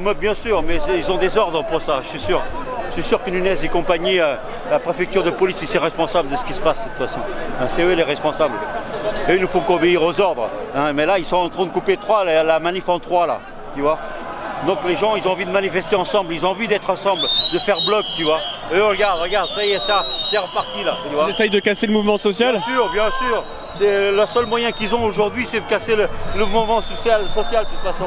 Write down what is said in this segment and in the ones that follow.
Moi, bien sûr, mais ils ont des ordres pour ça, je suis sûr. Je suis sûr que Nunez et compagnie, la préfecture de police, ils sont responsables de ce qui se passe de toute façon. C'est eux les responsables. Et il nous faut qu'obéir aux ordres. Mais là, ils sont en train de couper la manif en trois, là, tu vois. Donc les gens, ils ont envie de manifester ensemble, ils ont envie d'être ensemble, de faire bloc, tu vois. Et eux, regarde, ça y est, ça, c'est reparti, là, tu vois. Ils essayent de casser le mouvement social? Bien sûr. C'est le seul moyen qu'ils ont aujourd'hui, c'est de casser le mouvement social de toute façon.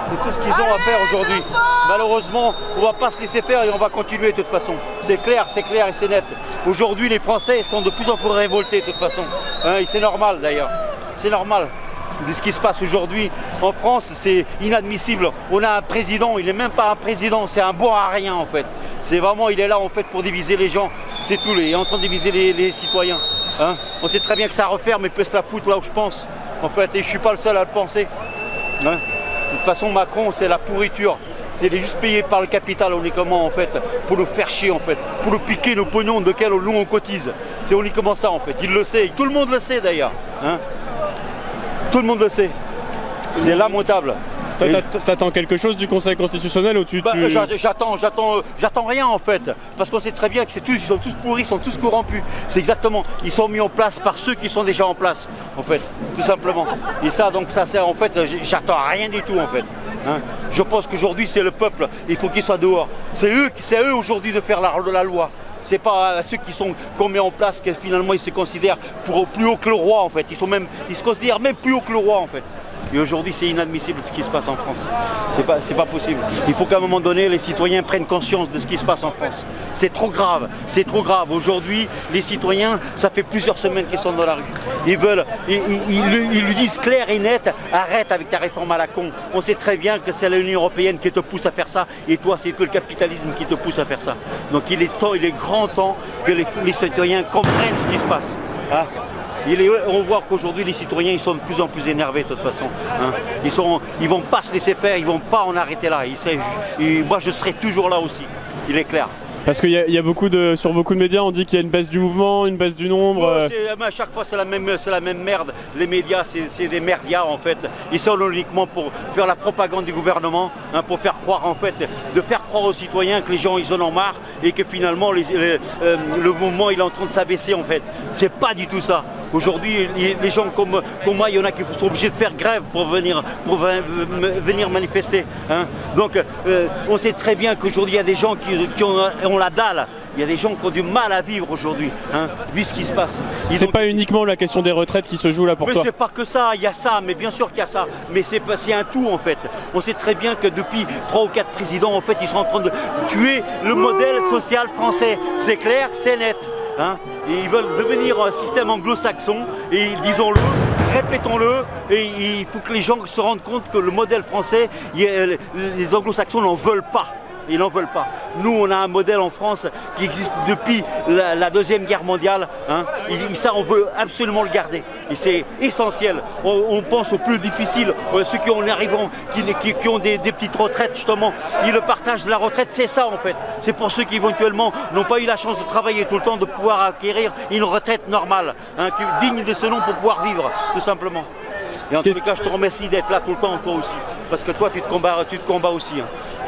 C'est tout ce qu'ils ont à faire aujourd'hui. Malheureusement, on ne va pas se laisser faire et on va continuer de toute façon. C'est clair et c'est net. Aujourd'hui, les Français sont de plus en plus révoltés de toute façon. Et c'est normal d'ailleurs. C'est normal. De ce qui se passe aujourd'hui en France, c'est inadmissible. On a un président, il n'est même pas un président, c'est un bon à rien en fait. C'est vraiment, il est là en fait pour diviser les gens. C'est tout, il est en train de diviser les citoyens. On sait très bien que ça referme, il peut se la foutre là où je pense. En fait, et je ne suis pas le seul à le penser. De toute façon, Macron, c'est la pourriture. C'est juste payé par le capital uniquement en fait, pour nous faire chier en fait, pour nous piquer nos pognons de quels nous on cotise. C'est uniquement ça en fait, il le sait, tout le monde le sait d'ailleurs. Tout le monde le sait. C'est lamentable. T'attends quelque chose du Conseil constitutionnel ou J'attends rien en fait, parce qu'on sait très bien que ils sont tous pourris, ils sont tous corrompus. C'est exactement, ils sont mis en place par ceux qui sont déjà en place, en fait, tout simplement. Et ça, donc ça sert en fait, j'attends rien du tout en fait. Je pense qu'aujourd'hui c'est le peuple, il faut qu'ils soient dehors. C'est eux aujourd'hui de faire la loi. C'est pas ceux qu'on met en place que finalement ils se considèrent plus haut que le roi en fait. Ils se considèrent même plus haut que le roi en fait. Et aujourd'hui, c'est inadmissible ce qui se passe en France. C'est pas possible. Il faut qu'à un moment donné, les citoyens prennent conscience de ce qui se passe en France. C'est trop grave. C'est trop grave. Aujourd'hui, les citoyens, ça fait plusieurs semaines qu'ils sont dans la rue. Ils lui disent clair et net, arrête avec ta réforme à la con. On sait très bien que c'est l'Union européenne qui te pousse à faire ça. Et toi, c'est le capitalisme qui te pousse à faire ça. Donc il est grand temps que les citoyens comprennent ce qui se passe. On voit qu'aujourd'hui les citoyens ils sont de plus en plus énervés de toute façon. Ils vont pas se laisser faire, ils vont pas en arrêter là. Moi je serai toujours là aussi, il est clair. Parce qu'il y a sur beaucoup de médias, on dit qu'il y a une baisse du mouvement, une baisse du nombre. À chaque fois c'est la même merde. Les médias c'est des merdias en fait. Ils sont uniquement pour faire la propagande du gouvernement, pour faire croire en fait, de faire croire aux citoyens que les gens ils en ont marre et que finalement le mouvement il est en train de s'abaisser en fait. C'est pas du tout ça. Aujourd'hui, les gens comme moi, il y en a qui sont obligés de faire grève pour venir manifester. Donc, on sait très bien qu'aujourd'hui, il y a des gens qui ont la dalle. Il y a des gens qui ont du mal à vivre aujourd'hui, vu ce qui se passe. C'est pas uniquement la question des retraites qui se joue là pour toi. Mais c'est pas que ça, il y a ça, mais bien sûr qu'il y a ça. Mais c'est un tout en fait. On sait très bien que depuis 3 ou 4 présidents, en fait, ils sont en train de tuer le modèle social français. C'est clair, c'est net. Et ils veulent devenir un système anglo-saxon, et disons-le, répétons-le, et il faut que les gens se rendent compte que le modèle français, les anglo-saxons n'en veulent pas. Ils n'en veulent pas. Nous, on a un modèle en France qui existe depuis la Deuxième Guerre mondiale. Ça, on veut absolument le garder. Et c'est essentiel. On pense aux plus difficiles, ceux qui en arriveront, qui ont des petites retraites, justement. Et le partage de la retraite, c'est ça, en fait. C'est pour ceux qui, éventuellement, n'ont pas eu la chance de travailler tout le temps, de pouvoir acquérir une retraite normale, digne de ce nom pour pouvoir vivre, tout simplement. Et en tous les cas, je te remercie d'être là tout le temps, toi aussi. Parce que toi, tu te combats aussi.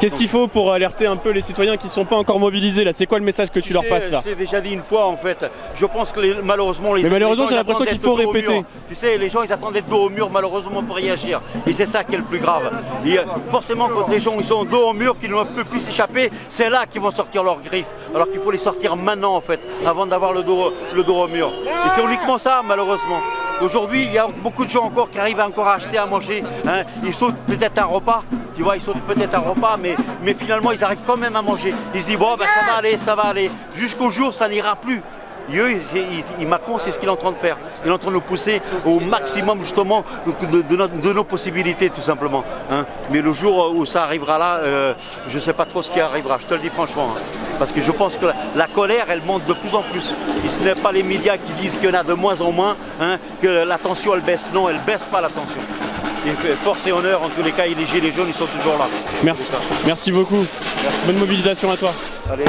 Qu'est-ce qu'il faut pour alerter un peu les citoyens qui ne sont pas encore mobilisés là? C'est quoi le message que tu leur passes là? Je l'ai déjà dit une fois en fait. Je pense que malheureusement j'ai l'impression qu'il faut répéter. Tu sais, les gens ils attendent d'être dos au mur malheureusement pour réagir. Et c'est ça qui est le plus grave. Et forcément quand les gens ils sont dos au mur, qu'ils ne peuvent plus s'échapper, c'est là qu'ils vont sortir leurs griffes. Alors qu'il faut les sortir maintenant en fait, avant d'avoir le dos au mur. Et c'est uniquement ça malheureusement. Aujourd'hui, il y a beaucoup de gens encore qui arrivent encore à acheter à manger. Ils sautent peut-être un repas, tu vois, mais finalement ils arrivent quand même à manger. Ils se disent bon, ben, ça va aller. Jusqu'au jour, ça n'ira plus. Et eux, Macron, c'est ce qu'il est en train de faire. Il est en train de nous pousser au maximum justement de nos possibilités, tout simplement. Mais le jour où ça arrivera là, je ne sais pas trop ce qui arrivera, je te le dis franchement. Parce que je pense que la colère, elle monte de plus en plus. Et ce n'est pas les médias qui disent qu'il y en a de moins en moins, que la tension, elle baisse. Non, elle ne baisse pas la tension. Et force et honneur, en tous les cas, les gilets jaunes, ils sont toujours là. Merci beaucoup. Merci. Bonne mobilisation à toi. Allez.